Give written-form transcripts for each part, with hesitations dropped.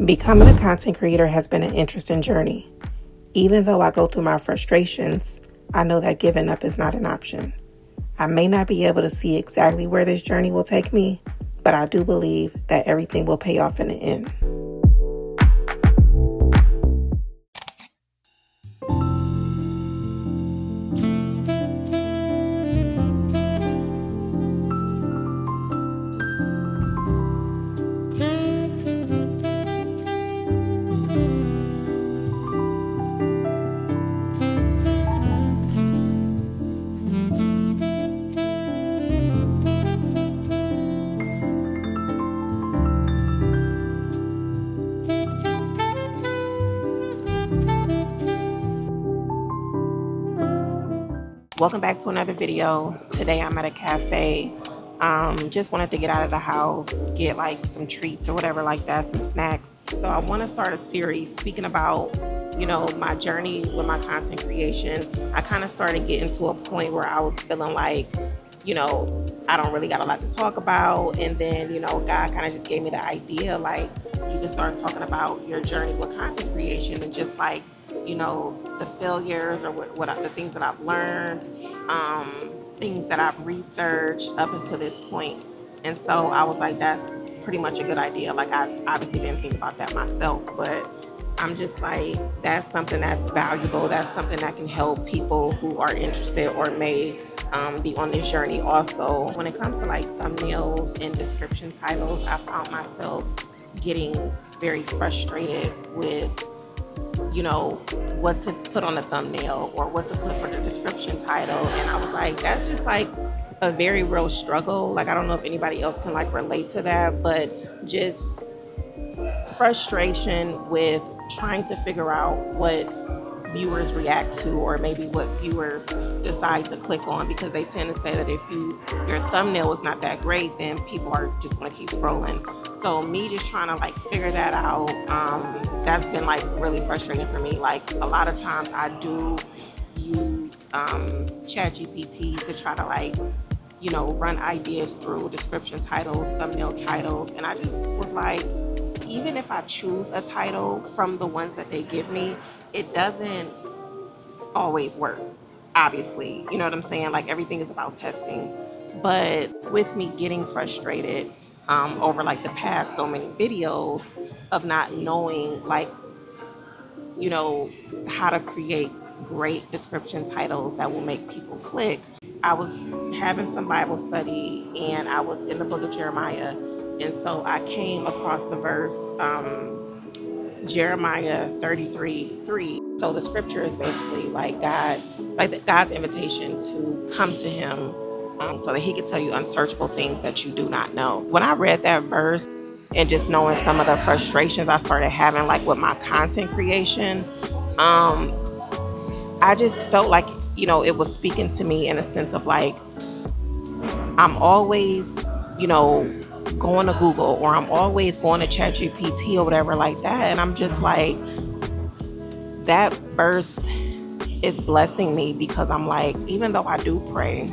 Becoming a content creator has been an interesting journey. Even though I go through my frustrations, I know that giving up is not an option. I may not be able to see exactly where this journey will take me, but I do believe that everything will pay off in the end. Welcome back to another video. Today I'm at a cafe. Just wanted to get out of the house, get like some treats or whatever like that, some snacks. So I want to start a series speaking about, my journey with my content creation. I kind of started getting to a point where I was feeling like, I don't really got a lot to talk about. And then, God kind of just gave me the idea, like, you can start talking about your journey with content creation and just like, the failures or what the things that I've learned, things that I've researched up until this point. And so I was like, that's pretty much a good idea. Like, I obviously didn't think about that myself, but I'm just like, that's something that's valuable. That's something that can help people who are interested or may be on this journey also. When it comes to like thumbnails and description titles, I found myself getting very frustrated with what to put on the thumbnail or what to put for the description title. And I was like, that's just like a very real struggle. Like, I don't know if anybody else can like relate to that, but just frustration with trying to figure out what viewers react to, or maybe what viewers decide to click on, because they tend to say that if your thumbnail is not that great, then people are just going to keep scrolling. So me just trying to like figure that out, that's been like really frustrating for me. Like, a lot of times I do use ChatGPT to try to like run ideas through description titles, thumbnail titles, and I just was like, even if I choose a title from the ones that they give me, it doesn't always work, obviously. You know what I'm saying? Like, everything is about testing. But with me getting frustrated over like the past so many videos of not knowing like, how to create great description titles that will make people click, I was having some Bible study and I was in the book of Jeremiah. And so I came across the verse, Jeremiah 33:3. So the scripture is basically like God's invitation to come to him so that he could tell you unsearchable things that you do not know. When I read that verse and just knowing some of the frustrations I started having like with my content creation, I just felt like, it was speaking to me in a sense of like, I'm always, going to Google, or I'm always going to ChatGPT or whatever like that. And I'm just like, that verse is blessing me, because I'm like, even though I do pray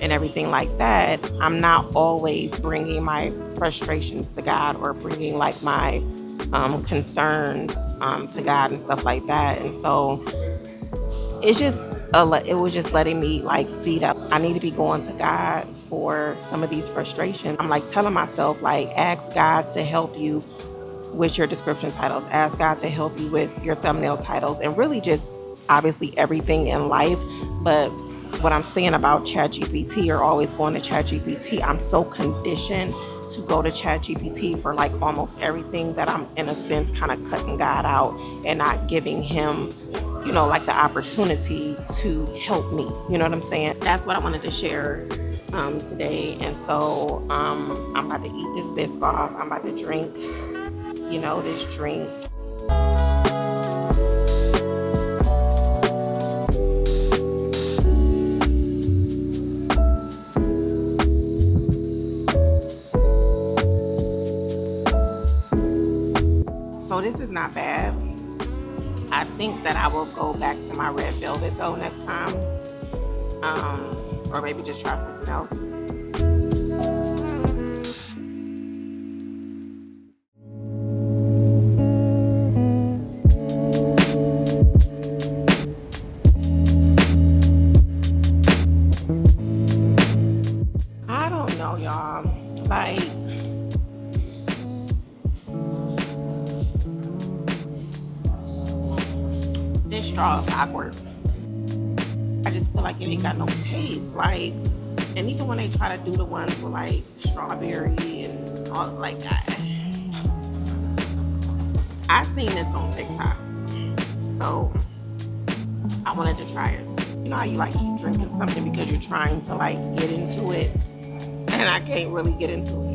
and everything like that, I'm not always bringing my frustrations to God or bringing like my concerns to God and stuff like that. And so it was just letting me like see that I need to be going to God for some of these frustrations. I'm like telling myself, like, ask God to help you with your description titles, ask God to help you with your thumbnail titles, and really just obviously everything in life. But what I'm saying about ChatGPT, or always going to ChatGPT, I'm so conditioned to go to ChatGPT for like almost everything that I'm in a sense kind of cutting God out and not giving him like the opportunity to help me. You know what I'm saying? That's what I wanted to share today. And so I'm about to eat this Biscoff. I'm about to drink, this drink. So this is not bad. I think that I will go back to my red velvet though next time, or maybe just try something else. this straw is awkward. I just feel like it ain't got no taste. Like, and even when they try to do the ones with like strawberry and all, like, I seen this on TikTok, so I wanted to try it. You know how you like keep drinking something because you're trying to like get into it, and I can't really get into it.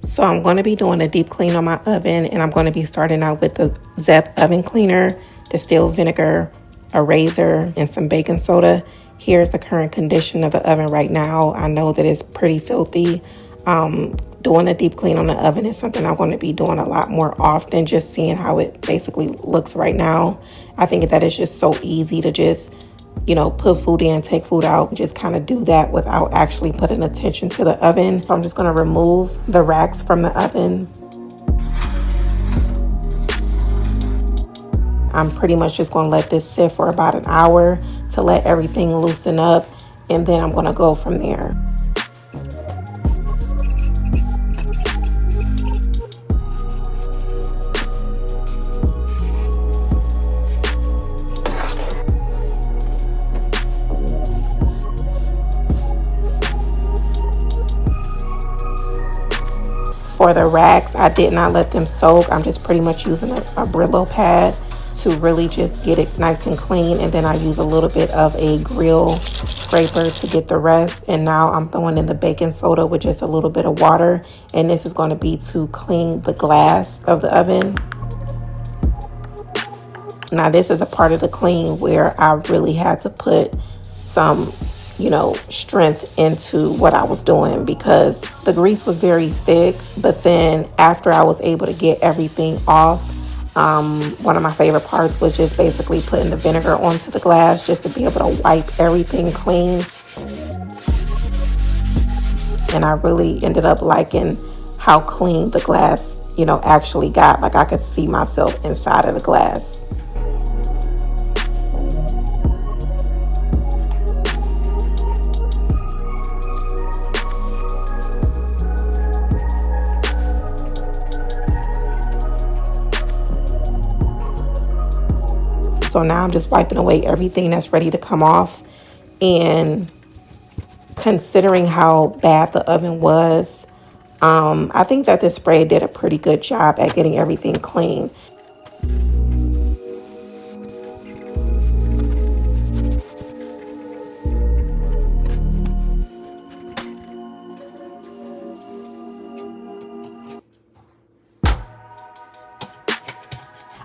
So I'm going to be doing a deep clean on my oven, and I'm going to be starting out with the Zep oven cleaner, distilled vinegar, a razor, and some baking soda. Here's the current condition of the oven right now. I know that it's pretty filthy. Doing a deep clean on the oven is something I'm going to be doing a lot more often, just seeing how it basically looks right now. I think that it's just so easy to just, you know, put food in, take food out, just kind of do that without actually putting attention to the oven. So I'm just going to remove the racks from the oven. I'm pretty much just going to let this sit for about an hour to let everything loosen up, and then I'm going to go from there. For the racks, I did not let them soak. I'm just pretty much using a Brillo pad to really just get it nice and clean, and then I use a little bit of a grill scraper to get the rest. And now I'm throwing in the baking soda with just a little bit of water, and this is going to be to clean the glass of the oven. Now this is a part of the clean where I really had to put some, you know, strength into what I was doing, because the grease was very thick. But then after I was able to get everything off, one of my favorite parts was just basically putting the vinegar onto the glass just to be able to wipe everything clean. And I really ended up liking how clean the glass, you know, actually got. Like, I could see myself inside of the glass. So now I'm just wiping away everything that's ready to come off. And considering how bad the oven was, I think that this spray did a pretty good job at getting everything clean.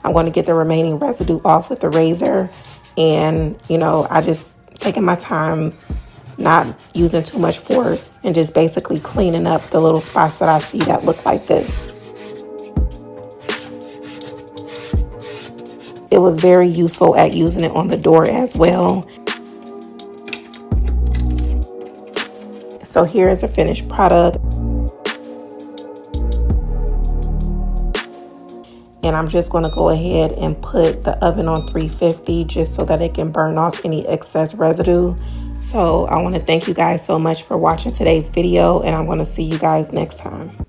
I'm going to get the remaining residue off with the razor, and, you know, I just taking my time, not using too much force, and just basically cleaning up the little spots that I see that look like this. It was very useful at using it on the door as well. So here is the finished product. And I'm just going to go ahead and put the oven on 350 just so that it can burn off any excess residue. So I want to thank you guys so much for watching today's video, and I'm going to see you guys next time.